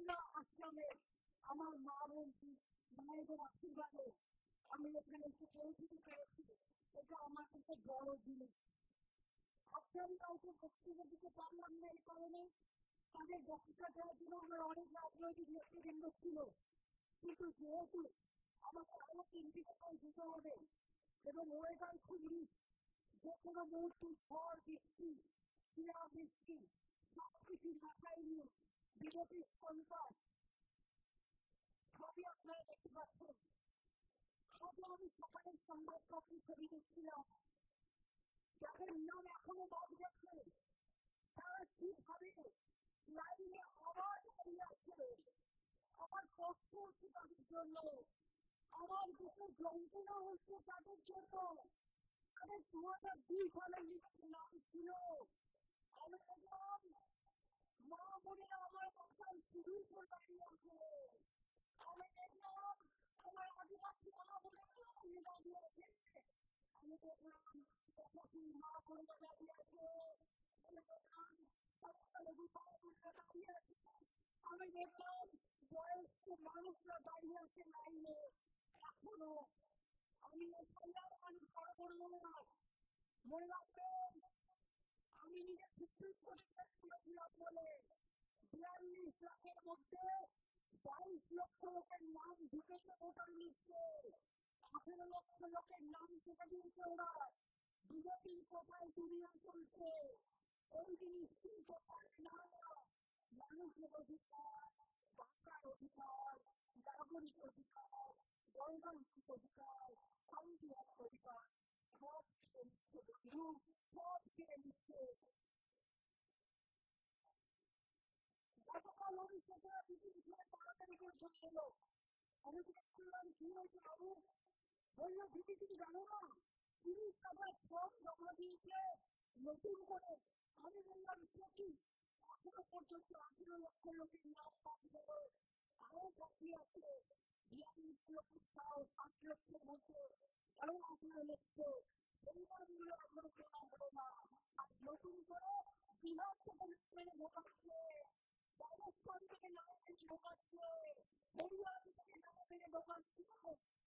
বাংলা আশ্রমে আমার মা বোন মায়েদের আশীর্বাদে আমি এখানে এসে পৌঁছতে পেরেছি। এটা আমার কাছে বড় জিনিস। আজকে আমি কাউকে বক্তৃতা দিতে পারলাম না এই কারণে তাদের বক্তৃতা দেওয়ার জন্য আমার অনেক রাজনৈতিক নেতৃবৃন্দ ছিল, কিন্তু যেহেতু আমাকে আরো 3টি জায়গায় যেতে হবে এবং ওয়েদার খুব রিস্ক, যে কোনো মুহূর্তে ঝড় বৃষ্টি শিলা বৃষ্টি সবকিছু মাথায় নিয়ে বিজেপির সন্ত্রাস সবই আপনারা দেখতে পাচ্ছেন। আজও আমি সকালে সংবাদপত্রে ছবি দেখছিলাম, যাদের নাম এখনো বাদ গেছে তারা কিভাবে লাইনে আবার দাঁড়িয়ে আছে। আমার কষ্ট হচ্ছে তাদের জন্য, আমার বুকে যন্ত্রণা হচ্ছে তাদের জন্য। তাদের 2002 সালের লিস্টে নাম ছিল। আমি দেখলাম মা বোনেরা আমার মাথায় সিঁদুর পরে দাঁড়িয়ে আছে। আমি দেখলাম আমার আদিবাসী মা বোনেরা লাইনে দাঁড়িয়ে আছে। আমি দেখলাম তপসী মা বোনেরা দাঁড়িয়ে আছে। আমি দেখলাম সংখ্যালঘু মা বোনেরা দাঁড়িয়ে আছে। আমি দেখলাম বয়স্ক মানুষরা দাঁড়িয়ে আছে লাইনে। এখনো আমি এসআইআর মানে সর্বনাশ। মনে রাখবেন, আমি নিজে সুপ্রিম কোর্টে কেস করেছিলাম বলে 42 লাখের মধ্যে 22 লক্ষ লোকের নাম ঢুকেছে ভোটার লিস্টে। 18 লক্ষ লোকের নাম কেটে দিয়েছে ওরা। বিজেপির কোথায় দুনিয়া চলছে, ওই জিনিস চিনতে পারে না। মানুষের অধিকার, বাঁচার অধিকার, নাগরিক অধিকার, গণতান্ত্রিক অধিকার, সংবিধানিক অধিকার সব কেড়ে নিচ্ছে বন্ধু, সব কেড়ে নিচ্ছে। গতকাল অভিষেকেরা মিটিং ছেড়ে তাড়াতাড়ি করে চলে এলো। আমি জিজ্ঞেস করলাম কি হয়েছে বাবু? বললো দিদি তুমি জানো না 30,000 ফর্ম জমা দিয়েছে নতুন করে। আমি বললাম সে কি? এখনো পর্যন্ত 18 লক্ষ লোকের নাম বাদ গেল, আরো বাকি আছে 42 লক্ষ ছাড়াও 60 লক্ষের মধ্যে আরো 18 লক্ষ। সেই নামগুলো এখনো কেনা হলো না। আর নতুন করে বিহার থেকে মেনে ঢোকাচ্ছে, রাজস্থান থেকে নাম মেনে ঢোকাচ্ছে, হরিয়ানা থেকে নাম মেনে ঢোকাচ্ছে,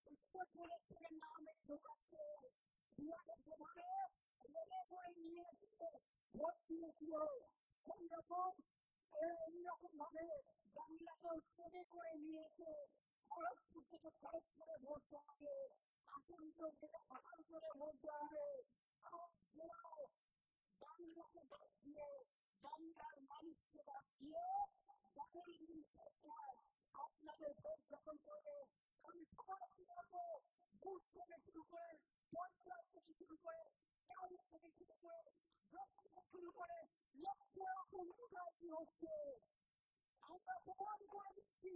উত্তরপ্রদেশ থেকে নাম মেনে ঢোকাচ্ছে। বিহারে যেভাবে রেলে করে নিয়ে এসে ভোট দিয়েছিল সেই রকম এইরকম ভাবে বাংলাকেও ট্রেনে করে নিয়ে এসে খড়গপুর থেকে খড়গপুরে ভোট দেওয়া হবে, আসানসোল থেকে আসানসোলে ভোট দেওয়া হবে। সব জেলায় বাংলাকে বাদ দিয়ে, বাংলার মানুষকে বাদ দিয়ে বাঙালি সরকার আপনাদের ভোট দখল করবে। আমি সবাইকে বলবো, বুথ থেকে শুরু করে, পঞ্চায়েত থেকে শুরু করে, টাউন থেকে শুরু করে, ব্লক থেকে শুরু করে লক্ষ্য রাখুন কোথায় কি হচ্ছে। আমরা প্রমাণ করে দিচ্ছি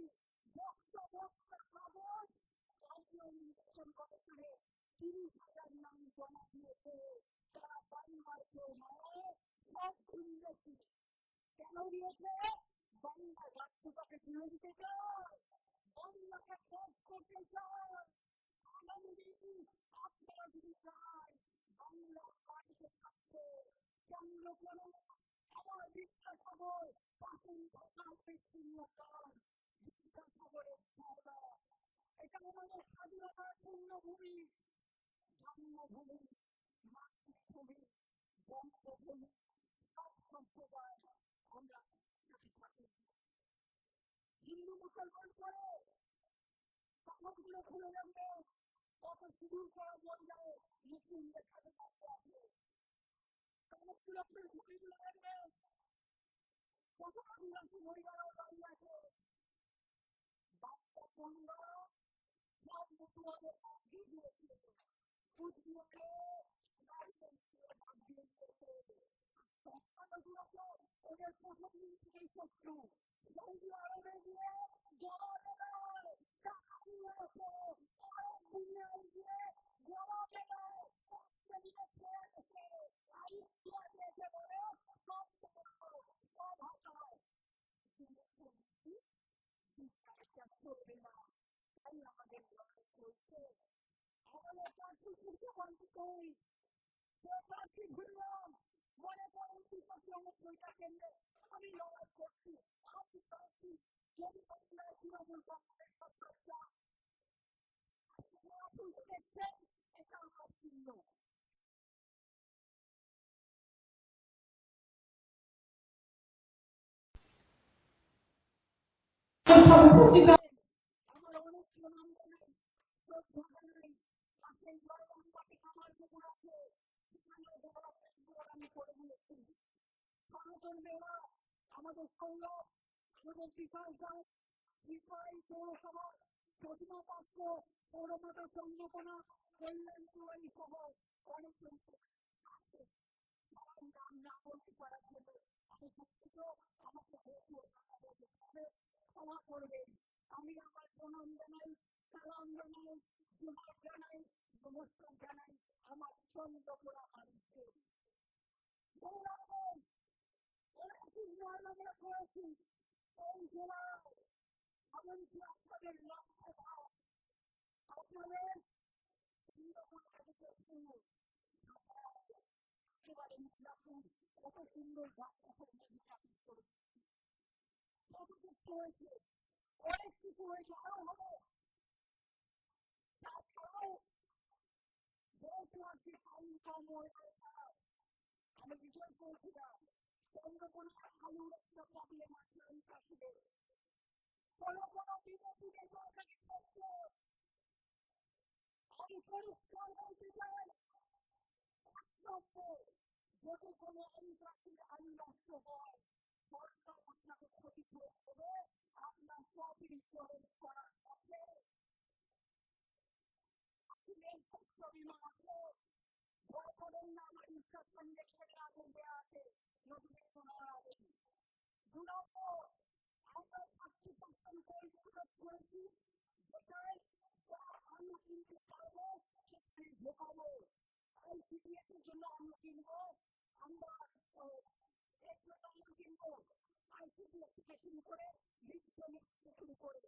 বস্তা বস্তা কাগজ জাতীয় নির্বাচন কমিশনে 30,000 নাম জমা দিয়েছে। তারা বাংলার কেউ নয়, সব ভিনদেশী। কেন দিয়েছে? বাংলা রাজ্যটাকে তুলে দিতে চায়, বাংলাকে পথ করতে চায়। আগামী দিন আপনারা যদি চান বাংলা মাটিতে থাকতে, চন্দ্রকোনা আমার বিদ্যাসাগর পাশেই থাকা বিচ্ছিন্নতার বিদ্যাসাগরের জায়গা। এটা আমাদের স্বাধীনতার পূর্ণভূমি, জন্মভূমি, মাতৃভূমি, বঙ্গভূমি। সব সম্প্রদায় আমরা একসাথে থাকি। হিন্দু মুসলমান করে কাগজগুলো খুলে রাখবে, কত সিঁদুর করা মহিলায় মুসলিমদের সাথে দাঁড়িয়ে আছে। কাগজগুলো খুলে ছবিগুলো রাখবে, কত আদিবাসী মহিলারাও দাঁড়িয়ে আছে। বাচ্চা কন্যা সব মতুয়াদের ভাগ দিয়ে দিয়েছিল। কুচবিহারে রাজবংশীয় ভাগ দিয়ে দিয়েছে। সংখ্যালঘুরাকে ওদের প্রথম দিন থেকেই শত্রু। সৌদি আরবে গিয়ে জমা বেড়ায়, টাকা নিয়ে আসে, আরব দুনিয়ায় গিয়ে জমা বেড়ায়, একটা দিনে খেয়ে আসে। আর ইন্ডিয়াতে এসে বলে সব দাঁড়াও, সব হাঁটাও। বিচারটা চলবে না, তাই আমাদের লড়াই চলছে। আমাদের প্রার্থী সূর্য কই, যে প্রার্থী ঘুরলাম মনে করেন 294টা কেন্দ্রে আমি লড়াই করছি, আমি প্রার্থী যদি বাংলায় তৃণমূল কংগ্রেস সরকারটা তুলে দেখছেন, এটা আমার চিহ্ন। আমার অনেক প্রণাম জানাই, শ্রদ্ধা জানাই। পাশেই জয়রামবাটি কামার পুকুর আছে, সেখানে ডেভেলপমেন্ট বোর্ড আমি করে দিয়েছি। সনাতন বেলা, আমাদের সৌরভ, আমাদের বিকাশ দাস, ত্রিপুরাই পৌরসভার প্রতিমা পাত্র, পৌরমাতা চন্দ্রকোনা, কল্যাণ তিওয়ারি সহ অনেকে আছে। সবার নাম না বলতে পারার জন্য আমি দুঃখিত। আমাকে যেহেতু যেতে হবে, ক্ষমা করবেন। আমি আমার প্রণাম জানাই, সালাম জানাই, জোহার জানাই, নমস্কার জানাই আমার চন্দ্রকোনা মানুষকে। মনে রাখবেন, অনেক উন্নয়ন আমরা করেছি এই জেলায়। এমনকি আপনাদের রাস্তাঘাট, আপনাদের চন্দ্রকোনা থেকে তেজপুর, একেবারে মিদনাপুর, কত সুন্দর রাস্তা সামনে কাটিয়ে করে দিচ্ছি। কত কিছু হয়েছে, অনেক কিছু হয়েছে, আরো হবে। তাছাড়াও যেহেতু আজকে টাইম কম হয়ে যায়, আমি ডিটেলস বলছিলাম, চন্দ্রকোনার আলুর একটা প্রবলেম আছে এই চাষিদের। কোনো কোনো বিরোধী নেতাকে বলছে, আমি পরিষ্কার বলতে চাই, এক নম্বর, যদি কোনো আলু চাষির আলু নষ্ট হয়, সরকার আপনাকে ক্ষতিপূরণ দেবে, আপনার ক্রপ ইন্স্যুরেন্স করার পথে চাষিদের শস্য বীমা আছে। ভয় করেন না, আমার ইনস্ট্রাকশন লেখারে আগে দেওয়া আছে, নোটিফিকেশন হওয়ার আগে। দু নম্বর, আমরা 30% কোল্ড স্টোরেজ করেছি, যেটাই যা আলু কিনতে পারবো সেখানে ঢোকাবো। আইসিডিএস এর জন্য আলু কিনবো, আমরা এর জন্য আলু কিনবো, আইসিডিএস থেকে শুরু করে লিড থেকে শুরু করে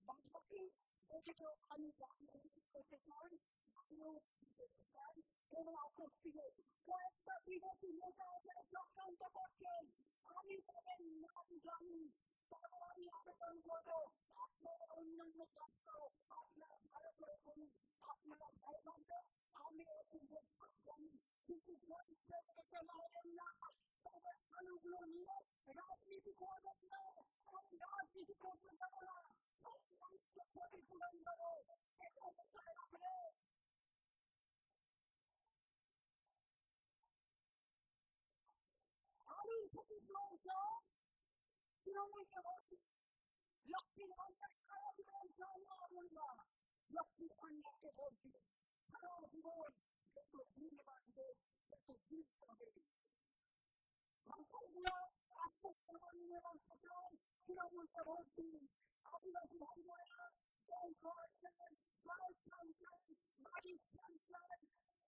বাদ বাকি যদি কেউ আলু বানিয়ে বিক্রি করতে চান, বাইরেও বিক্রি করতে চান, কোনো আপত্তি নেই। কয়েকটা বিরোধী নেতা এখানে চক্রান্ত করছেন, আমি তাদের নাম জানি। তবে আমি আবেদন করবো, আপনারা অন্যান্য ব্যবসাও আপনারা ভালো করে করুন, আপনারা ভালো থাকবেন। আমি এদের সব জানি, কিন্তু গরিবদের পেটে মারেন না, তাদের আলুগুলো নিয়ে রাজনীতি করবেন না। আমি রাজনীতি করতে যাবো না, সব মানুষকে ক্ষতিপূরণ দেবো, এটা মাথায় রাখলে। আলুর ক্ষতিপূরণ চাই, তৃণমূলকে ভোট দিন। লক্ষ্মীর ভান্ডার সারা জীবন চাই না বলবা, লক্ষ্মীর ভান্ডারকে ভোট দিন। সারা জীবন যত দিন বাঁচবে, তত দিন পাবে। সংখ্যালঘুরা আত্মসম্মান নিয়ে বাঁচতে চান, তৃণমূলকে ভোট দিন। আদিবাসী ভাই বোনেরা জয় ঘর চান, জয় চান চান, বাড়ির চান চান,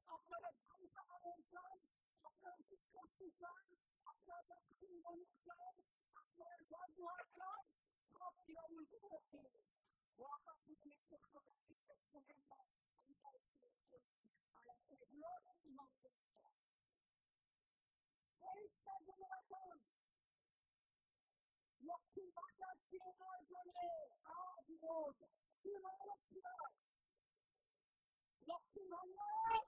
আপনারা ধ্বংসাবরণ চান, আপনারা শিক্ষাশ্রী চান, আপনারা চাকরি বন্ধ চান, আপনারা জয় জোহার চান, সব তৃণমূলকে ভোট দিন। ওয়াকা পুজো লিখতে হবে, বিশ্বাস করবেন না, আমরা এক্সিলেন্স করেছি। আর এখন এগুলো ইমামদের পরিষ্কার জন্য রাখুন, লক্ষ্মীর ভান্ডার চিরকাল চলবে, আজীবন। কি মানে লক্ষ্মীরা, লক্ষ্মীর ভান্ডার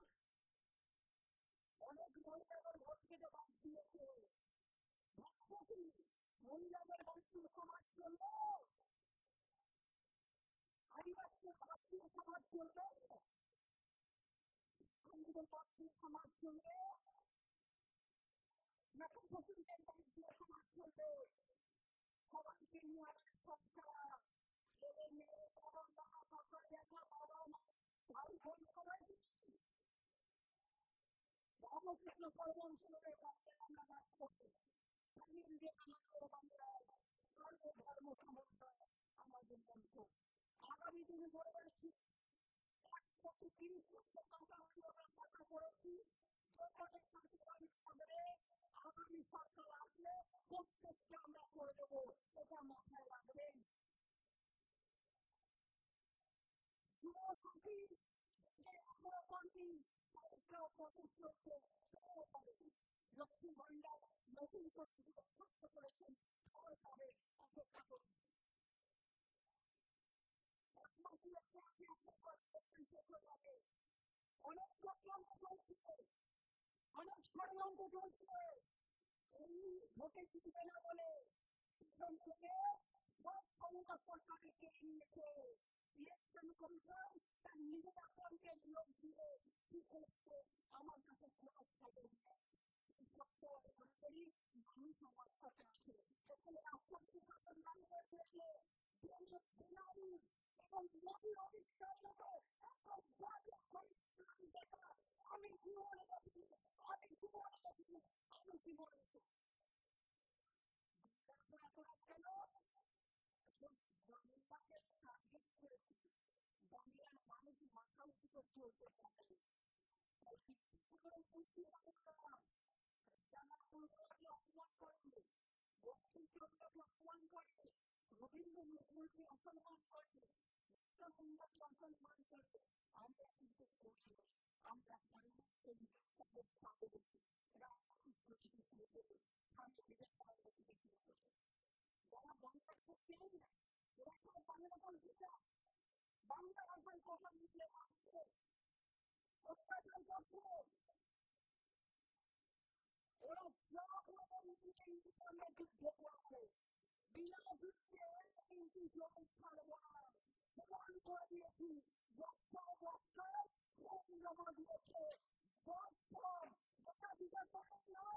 অনেক মহিলাদের ভোট কেটে বাদ দিয়েছে। ভাবছো কি মহিলাদের বাদ দিয়ে সমাজ চলবে? আদিবাসীদের বাদ দিয়ে সমাজ চলবে? শিক্ষার্থীদের বাদ দিয়ে সমাজ চলবে? নাকি পশুদের বাদ দিয়ে সমাজ চলবে? সবাইকে নিয়ে আমাদের সংসার, ছেলে মেয়ে, বাবা মা, কাকা জ্যাঠা, বাবা মা, ভাই বোন সবাইকে রামকৃষ্ণ পরমহংসদেবের বাংলায় আমরা বাস করি। স্বামী বিবেকানন্দের বাংলায় সর্বধর্ম সমন্বয় আমাদের মন্ত্র। আগামী দিনে বলে যাচ্ছি, 130 লক্ষ কাঁচা বাড়ি আমরা পাকা করেছি। যে কটা কাঁচা বাড়ি থাকবে, আগামী সরকার আসলে প্রত্যেকটা আমরা করে দেবো, এটা মাথায় রাখবেন। যুবশক্তি এখনো পাননি, তাদেরকেও প্রসেস করছে, তারাও পাবে। লক্ষ্মীর ভান্ডার নতুন করে দরখাস্ত করেছেন, তারাও পাবে, অপেক্ষা করুন। অনেক চক্রান্ত চলছে, অনেক ষড়যন্ত্র চলছে। এমনি ভোটে জিতবে না বলে পিছন থেকে সব ক্ষমতা সরকারে কেড়ে নিয়েছে। ইলেকশন কমিশন তার নিজের অ্যাপয়েন্টেড লোক দিয়ে কি করছে আমার কাছে কোনো খবর নেই। এই সত্য মনে করি মানুষ আমার সাথে আছে। এখানে রাষ্ট্রপতি শাসন জারি করে দিয়েছে বেনামি এবং মোদী অমিত শাহের মতো এত বাজে সংস্কৃতি দেখা আমি জীবনে দেখিনি, আমি জীবনে দেখিনি, আমি জীবনে দেখিনি। কেন বাংলাকে টার্গেট করেছি, বাংলার মানুষ মাথা উঁচু করে চলতে পারে। তাই ইচ্ছে করে বুঝতে হবে না। রাজাকে অপমান করে, বঙ্কিমচন্দ্রকে অপমান করে, রবীন্দ্র নজরুলকে অসম্মান করে, বিশ্ববঙ্গকে অসম্মান করে। আমরা কিন্তু করি না, আমরা সম্মান করি তাদের পাবে বেশি। রামকৃষ্ণ থেকে শুরু করে স্বামী বিবেকানন্দ থেকে শুরু করে যারা বাংলাকে চেনেই না, এরা কেউ বাংলা বলছে না, বাংলা ভাষায় কথা বললে মারছে, অত্যাচার করছে। ওরা যা করে ইঞ্চিতে আমরা যুদ্ধ করবো, বিনা যুদ্ধে কিন্তু জমি ছাড়বো না। প্রমাণ করে দিয়েছি, বস্তায় বস্তায় ফোন জমা দিয়েছে। দেখা দিতে পারে না।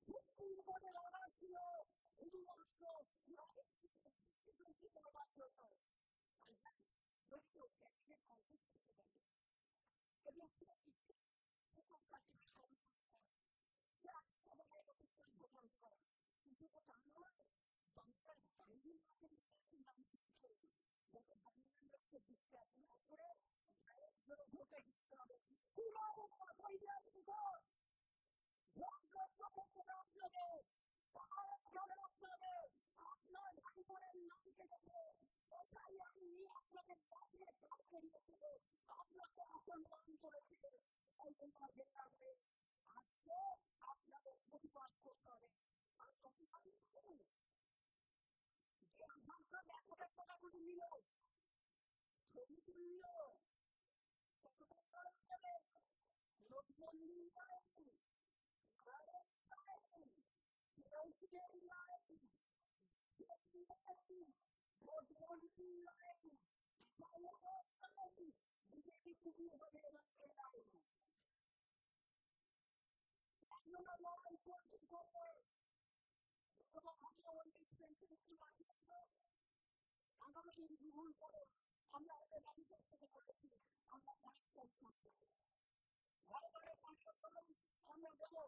সুপ্রিম কোর্টের অর্ডার ছিল শুধুমাত্র করবার জন্য। যদি কেউ ক্যান্ডিডেট কন্টেস্ট করতে পারে, এগুলো সেটা সার্টিফিকেট কমিশন হয়, সে আরেকটা জায়গায় নতুন করে ভোটার করে। কিন্তু ওটা নয়, বাংলার বাইরের লোকের ইতিহাসের নাম দিচ্ছে, যাতে বাংলার লোককে বিশ্বাস না করে গায়ের জোরে ভোটে দিতে হবে। কিভাবে মাথায় দিয়ে ভোট লক্ষ্য করতে না আপনাদের, পাহাড়ে ঘরে আপনাদের, আপনার ভাই বোনের নাম কেটেছে, এসআইআর নিয়ে আপনাকে দাঁড়িয়ে দাঁড় করিয়েছে, আপনাকে অসম্মান করেছে। তাই তোমরা জেনে রাখবে, আজকে আপনাদের প্রতিবাদ করতে হবে। আর প্রতিবাদ যে আধার কার্ড 1,000 টাকা করে নিল, ছবি তুলল, কত টাকা যাবে? নোটবন্দির লাইন, ঘরের লাইন, কেরোসিনের লাইন, ভোটবন্দির লাইন, সাইলেন্সের লাইন, বিজেপি তুমি হবে এবার এই লাইন। এখনো লড়াই চলছে করবে। বিধবা ভাতা ওল্ডেজ পেনশন বাড়িয়েছে। আগামী দিন বিভুল করে আমরা ওদের ম্যানিফেস্টোতে করেছি, আমরা অনেকটাই করতে ঘরে ঘরে পাঁচশো কলম আমরা দেবো।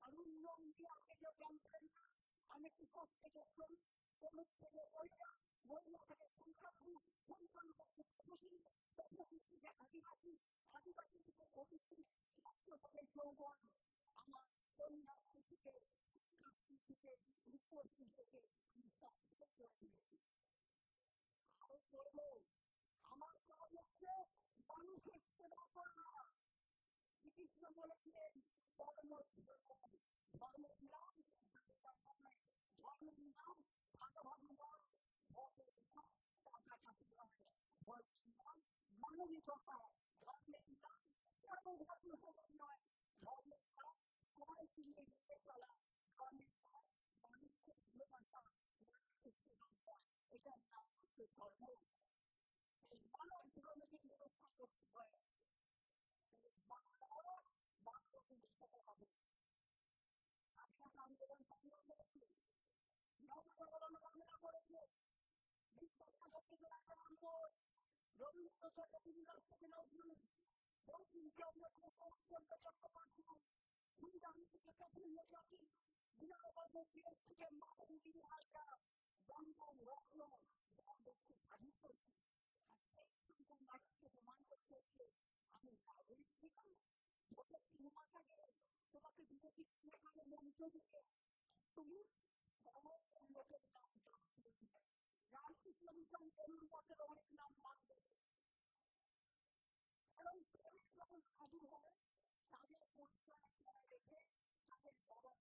আর উন্নয়ন দিয়ে আমাকে কেউ জানতেন না। আমি কৃষক থেকে শ্রমিক, শ্রমিক থেকে মহিলা, মহিলা থেকে সংখ্যালঘু, সংখ্যালঘু থেকে তপশিলি, তপশিলি থেকে আদিবাসী, আদিবাসী থেকে ওবিসি, ছাত্র থেকে যৌবন, আমার কন্যাশ্রী থেকে, শিক্ষাশ্রী থেকে, রূপশ্রী থেকে আমি সব থেকে করে দিয়েছি। আরো করবো। আমার কাজ হচ্ছে মানুষের সেবা করা। শ্রীকৃষ্ণ বলেছিলেন ধর্মের নাম ধর্মের নাম ভাগাভাগি নয়, ধর্মের নাম টাকাটাকি নয়, ধর্মের নাম মানবিকতা, ধর্মের নাম সর্বধর্ম সমন্বয়, ধর্মের নাম সবাইকে নিয়ে নিয়ে চলা, ধর্মের নাম মানুষকে ভালোবাসা, মানুষকে সেবা দেওয়া। এটার নাম হচ্ছে ধর্ম। এই মানব ধর্মকে রক্ষা করতে হয়। বাংলাকে দেখাতে হবে। স্বাধীনতা আন্দোলন বাংলা করেছে, নবজাগরণ বাংলা করেছে, বিদ্যাসাগর থেকে রাজা রামমোহন, রবীন্দ্রনাথ থেকে নজরুল, বঙ্কিমচন্দ্র থেকে শরৎচন্দ্র চট্টোপাধ্যায়, ফুলদানি থেকে প্রফুল্ল চাকি, বিনয়বাজার দেশ থেকে মাতঙ্গিনী হাজরা, বাংলার রত্ন যারা দেশকে স্বাধীন করেছে। আর সেই সংখ্যার মানুষকে প্রমাণ করতে হচ্ছে আমি নাগরিক কিনা। ভোটের 3 মাস আগে তোমাকে বিজেপি কিনে মন্ত্র দিলে তুমি সব লোকের নাম বাদ দিয়েছিলে। রামকৃষ্ণ মিশন তরুণ মঠের অনেক নাম বাদ গেছে, কারণ যখন সাধু হয় তাদের পরিচয় করে রেখে তাদের বাবা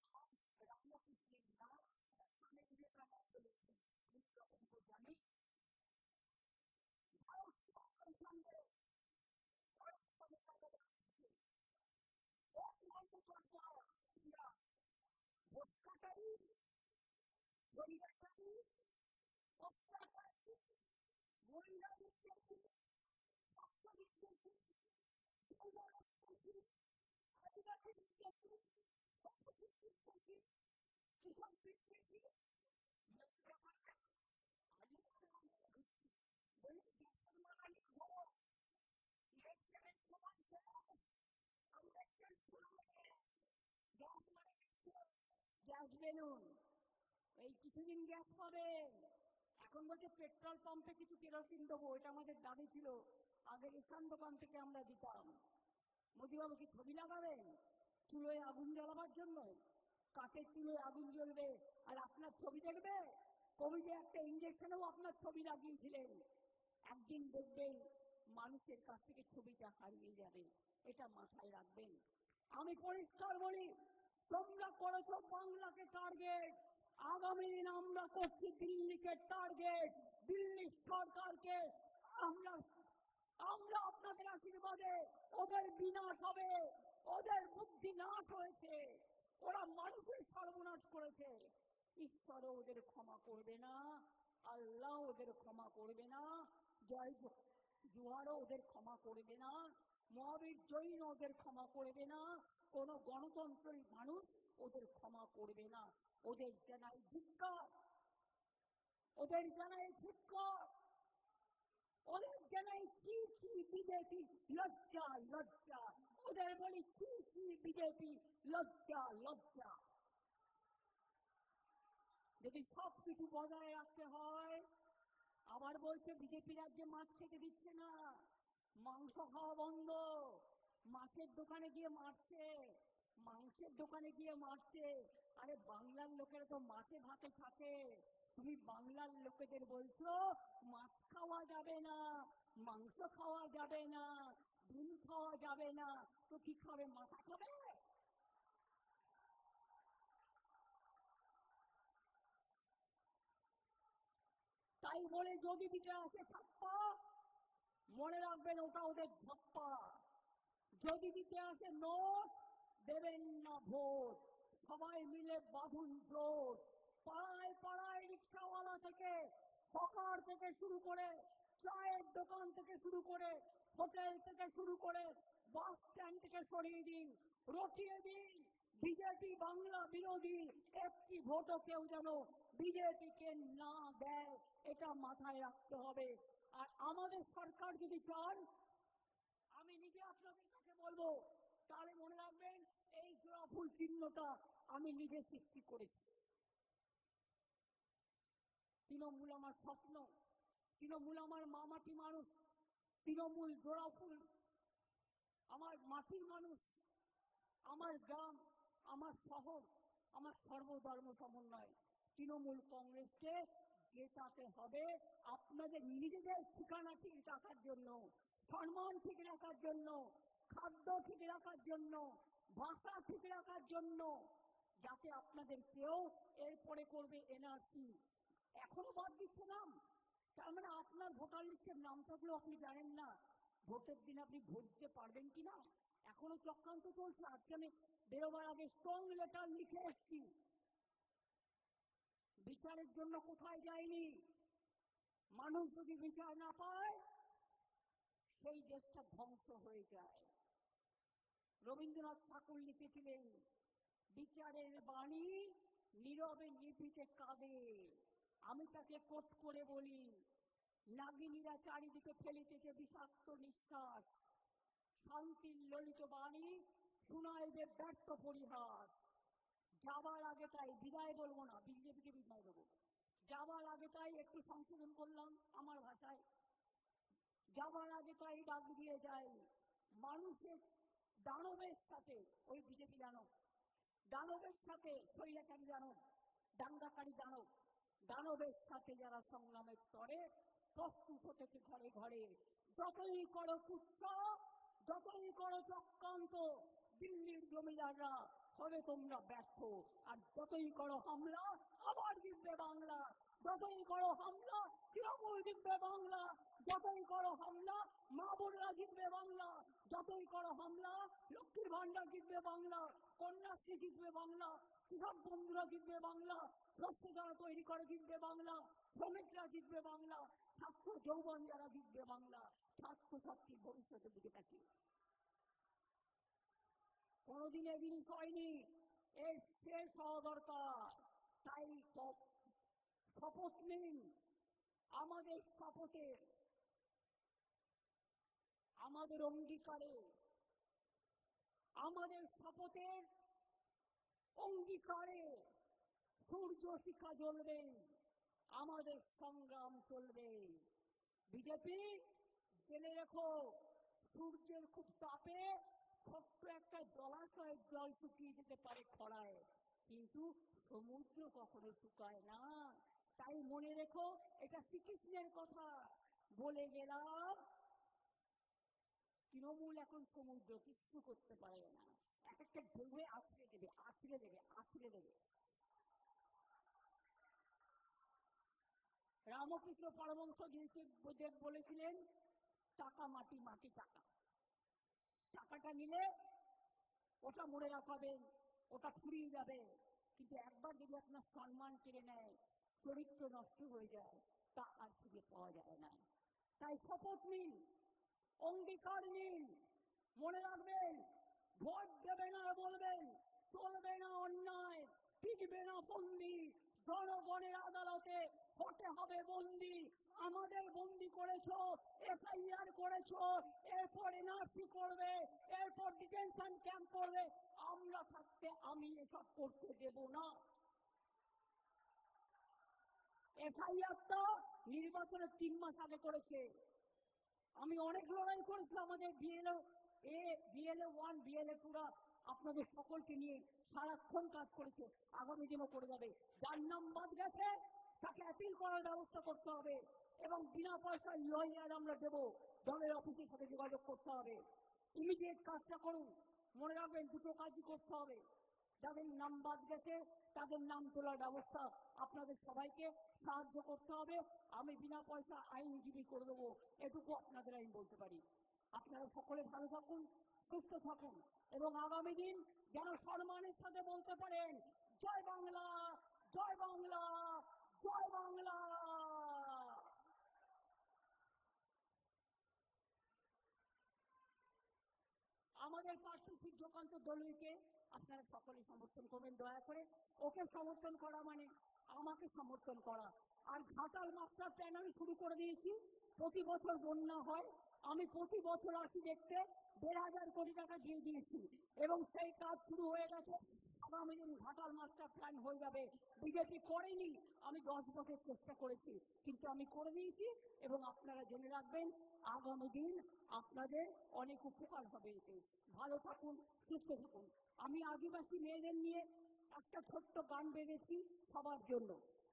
নাম রামকৃষ্ণের নাম স্বামী বিবেকানন্দ লিখে তুমি যখন তো জানি ভারত সেবাশ্রম সঙ্গে অনেক সময় কাটারি, স্বৈরাচারী, অত্যাচারী, মহিলা বিদ্বেষী, ছাত্র বিদ্বেষী, যৌবন বিদ্বেষী, আদিবাসী বিদ্বেষী, তপশিলি বিদ্বেষী, কৃষক বিদ্বেষী, আমি ঘুরছি বলি দেশের মানালি ঘোরো ইলেকশনের সময় গ্যাস আর ইলেকশন গ্যাস মানে গ্যাস বেলুন, এই কিছুদিন গ্যাস পাবেন। এখন বলছে পেট্রোল পাম্পে কিছু কেরোসিন দেবো, এটা আমাদের দাবি ছিল, আগে রেশন দোকান থেকে আমরা দিতাম। মোদিবাবু কি ছবি লাগাবেন চুলোয় আগুন জ্বালাবার জন্য? কাঠের চুলোয় আগুন জ্বলবে আর আপনার ছবি দেখবে? কোভিডে একটা ইঞ্জেকশনেও আপনার ছবি লাগিয়েছিলেন। একদিন দেখবেন মানুষের কাছ থেকে ছবিটা হারিয়ে যাবে, এটা মাথায় রাখবেন। আমি পরিষ্কার বলি, তোমরা করেছো বাংলাকে টার্গেট, আগামী দিন আমরা করছি দিল্লিকে টার্গেট, দিল্লি সরকারকে। আমরা আমরা আপনাদের আশীর্বাদে ওদের বিনাশ হবে, ওদের বুদ্ধি নাশ হয়েছে, ওরা মানুষের সর্বনাশ করেছে। ঈশ্বরও ওদের ক্ষমা করবে না, আল্লাহ ওদের ক্ষমা করবে না, জয় জোয়ারও ওদের ক্ষমা করবে না, মহাবীর জৈন ওদের ক্ষমা করবে না, কোন গণতন্ত্রের মানুষ ওদের ক্ষমা করবে না। ওদের জানাই ধিক্কার, ওদের জানাই ফুটকর, ওদের জানাই ছি ছি বিজেপি, লজ্জা লজ্জা। ওদের বলি ছি ছি বিজেপি, লজ্জা লজ্জা। যদি সবকিছু বজায় রাখতে হয়, আবার বলছে বিজেপি রাজ্যে মাছ খেতে দিচ্ছে না, মাংস খাওয়া বন্ধ, মাছের দোকানে গিয়ে মারছে, মাংসের দোকানে গিয়ে মারছে। আরে বাংলার লোকেরা তো মাছে ভাতে থাকে, তুমি বাংলার লোকেদের বলছো মাছ খাওয়া যাবে না, মাংস খাওয়া যাবে না, ডিম খাওয়া যাবে না, তো কি খাবে? মাথা খাবে? তাই বলে যদি দিতে আসে ছাপ্পা, মনে রাখবেন ওটা ওদের ধাপ্পা। যদি দিতে আসে নোট, দেবেন না ভোট। সবাই মিলে বাঁধুন জোট। পাড়ায় পাড়ায় রিক্সাওয়ালা থেকে, হকার থেকে শুরু করে, চায়ের দোকান থেকে শুরু করে, হোটেল থেকে শুরু করে, বাস স্ট্যান্ড থেকে সরিয়ে দিন, রটিয়ে দিন। বিজেপি বাংলা বিরোধী, একটি ভোটও কেউ যেন বিজেপিকে না দেয়, এটা মাথায় রাখতে হবে। আর আমাদের সরকার যদি চান, আমি নিজে আপনাদের কাছে বলবো, তাহলে মনে রাখবেন এই জোড়া ফুল চিহ্নটা আমি নিজে সৃষ্টি করেছি। তৃণমূল আমার স্বপ্ন, তৃণমূল আমার মাটি মানুষ, তৃণমূল জোড়া ফুল আমার মাটির মানুষ, আমার গ্রাম, আমার শহর, আমার সর্বধর্ম সমন্বয়। তৃণমূল কংগ্রেসকে জেতাতে হবে আপনাদের নিজেদের ঠিকানা ঠিক রাখার জন্য, সম্মান ঠিক রাখার জন্য, খাদ্য ঠিক রাখার জন্য, ভাষা ঠিক রাখার জন্য, যাতে আপনাদের কেউ এরপরে করবে এনআরসি, এখনো বাদ দিচ্ছে নাম। তার মানে আপনার ভোটার লিস্টের নাম থাকলেও আপনি জানেন না ভোটের দিন আপনি ভোট দিতে পারবেন কিনা। এখনো চক্রান্ত চলছে। আজকে আমি বেরোবার আগে স্ট্রং লেটার লিখে এসছি, বিচারের জন্য কোথায় যায়নি। মানুষ যদি বিচার না পায়, সেই দেশটা ধ্বংস হয়ে যায়। রবীন্দ্রনাথ ঠাকুর লিখেছিলেন, বিচারের বাণী নীরবে নিভৃতে কাঁদে, আমি তাকে কোট করে বলি, নাগিনীরা চারিদিকে ফেলিতেছে বিষাক্ত নিঃশ্বাস, শান্তির ললিত বাণী শোনাইবে ব্যর্থ পরিহাস। যাবার আগে তাই বিদায় বলবো না, বিজেপিকে বিদায় দেবো। যাবার আগে তাই একটু সংশোধন করলাম আমার ভাষায়, যাবার আগে তাই ডাক দিয়ে যাই, মানুষের দানবের সাথে, ওই বিজেপি দানব, দানবের সাথে স্বৈরাচারী দানব, দাঙ্গাকারী দানব, দানবের সাথে যারা সংগ্রামের তরে প্রস্তুত হতেছে ঘরে ঘরে। যতই করো কুৎসা, যতই করো চক্রান্ত, দিল্লির জমিদাররা হবে তোমরা ব্যর্থ। আর যতই করো হামলা, আবার জিতবে বাংলা। যতই করো হামলা তৃণমূল জিতবে বাংলা, যতই করো হামলা মা বোনরা জিতবে বাংলা, যতই করো হামলা লক্ষ্মীর ভান্ডার জিতবে বাংলা, কন্যাশ্রী জিতবে বাংলা, কৃষক বন্ধুরা জিতবে বাংলা, শস্য যারা তৈরি করে জিতবে বাংলা, শ্রমিকরা জিতবে বাংলা, ছাত্র যৌবন যারা জিতবে বাংলা, ছাত্রছাত্রীর ভবিষ্যতের দিকে তাকিয়ে। কোনোদিন এই জিনিস হয়নি, এর শেষ হওয়া দরকার। তাই শপথ নিন, আমাদের শপথে, আমাদের অঙ্গীকারে, আমাদের শপথের অঙ্গীকারে সূর্য শিখা জ্বলবে, আমাদের সংগ্রাম চলবে। বিজেপি জেনে রেখো, সূর্যের খুব তাপে ছোট্ট একটা জলাশয়ের জল শুকিয়ে যেতে পারে খরায়, কিন্তু সমুদ্র কখনো শুকায় না। তাই মনে রেখো, এটা শ্রীকৃষ্ণের কথা বলে গেলাম। তৃণমূল এখন সমুদ্র, কিছু করতে পারে না, এক একটা ঢেউয়ে আছড়ে দেবে, আছড়ে দেবে, আছড়ে দেবে। রামকৃষ্ণ পরমহংস দেব বলেছিলেন, টাকা মাটি, মাটি টাকা। টাকাটা নিলে ওটা মনে রাখাবেন, ওটা ফুরিয়ে যাবে, কিন্তু একবার যদি আপনার সম্মান কেড়ে নেয়, চরিত্র নষ্ট হয়ে যায়, তা আর ফিরে পাওয়া যায় না। তাই শপথ নিন, অঙ্গীকার নিন, মনে রাখবেন, ভোট দেবেন আর বলবেন চলবে না অন্যায়, টিকবে না বন্দি, জনগণের আদালতে হতে হবে বন্দি। আমাদের বন্দি করেছো, এসআইআর করেছো, এরপর এনআরসি করবে, এরপর ডিটেনশন ক্যাম্প করবে, আমরা থাকতে আমি এসব করতে দেব না। এসআইআরটা নির্বাচনের 3 মাস আগে করেছে। আমি অনেক লড়াই করেছি, আমাদের বিএলএ 1 বিএলএ 2 আপনাদের সকলকে নিয়ে সারাক্ষণ কাজ করেছে, আগামী দিনও করে যাবে। যার নাম বাদ গেছে তাকে অ্যাপিল করার ব্যবস্থা করতে হবে, এবং বিনা পয়সায় লয়ার আমরা দেবো, দলের অফিসের সাথে যোগাযোগ করতে হবে। ইমিডিয়েট কাজটা করুন। মনে রাখবেন, দুটো কাজই করতে হবে। যাদের নাম বাদ গেছে তাদের নাম তোলার ব্যবস্থা আপনাদের সবাইকে সাহায্য করতে হবে। আমি বিনা পয়সা আইনজীবী করে দেবো, এটুকু আপনাদের আমি বলতে পারি। আপনারা সকলে ভালো থাকুন, সুস্থ থাকুন, এবং আগামী দিন যেন সম্মানের সাথে বলতে পারেন, জয় বাংলা, জয় বাংলা, জয় বাংলা। আমাদের প্রার্থী সূর্যকান্ত দলুইকে আপনারা সকলে সমর্থন করবেন দয়া করে। ওকে সমর্থন করা মানে আমাকে সমর্থন করা। আর ঘাটাল মাস্টার প্ল্যান আমি শুরু করে দিয়েছি। প্রতি বছর বন্যা হয়, আমি প্রতি বছর আসি দেখতে, 1,500 কোটি টাকা দিয়ে দিয়েছি, এবং সেই কাজ শুরু হয়ে গেছে। আগামী দিন ঘাটাল মাস্টার প্ল্যান হয়ে যাবে। বিজেপি করেনি, আমি 10 বছর চেষ্টা করেছি, কিন্তু আমি করে দিয়েছি, এবং আপনারা জেনে রাখবেন, আগামী দিন আপনাদের অনেক উপকার হবে এতে। ভালো থাকুন, সুস্থ থাকুন। আমি আদিবাসী মেয়েদের নিয়ে একটা ছোট্ট গান বেঁধেছি সবার জন্য।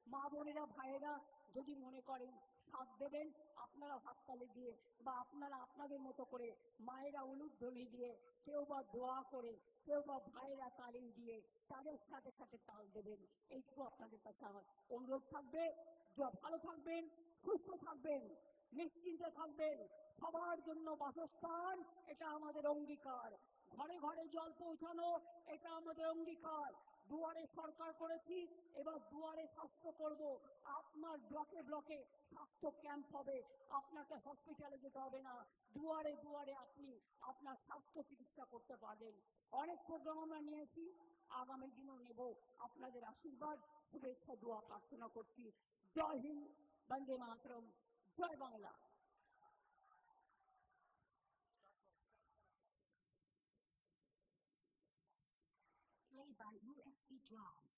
মা বোনেরা, ভাইয়েরা যদি মনে করেন সাথ দেবেন, আপনারা হাততালি দিয়ে, বা আপনারা আপনাদের মতো করে মায়েরা উলুধ্বনি দিয়ে, কেউ বা দোয়া করে, কেউ বা ভাইয়েরা তালি দিয়ে তাদের সাথে সাথে তাল দেবেন। এইটুকু আপনাদের কাছে আমার অনুরোধ থাকবে। ভালো থাকবেন, সুস্থ থাকবেন, নিশ্চিন্তে থাকবেন। সবার জন্য বাসস্থান, এটা আমাদের অঙ্গীকার। ঘরে ঘরে জল পৌঁছানো, এটা আমাদের অঙ্গীকার। দুয়ারে সরকার করেছি, এবার দুয়ারে স্বাস্থ্য করব। আপনার ব্লকে ব্লকে স্বাস্থ্য ক্যাম্প হবে, আপনাকে হসপিটালে যেতে হবে না, দুয়ারে দুয়ারে আপনি আপনার স্বাস্থ্য চিকিৎসা করতে পারবেন। অনেক প্রোগ্রাম আমরা নিয়েছি, আগামী দিনও নেব। আপনাদের আশীর্বাদ, শুভেচ্ছা, দোয়া প্রার্থনা করছি। জয় হিন্দ, বন্দে মাতরম, জয় Bangla. Played by USB Drive.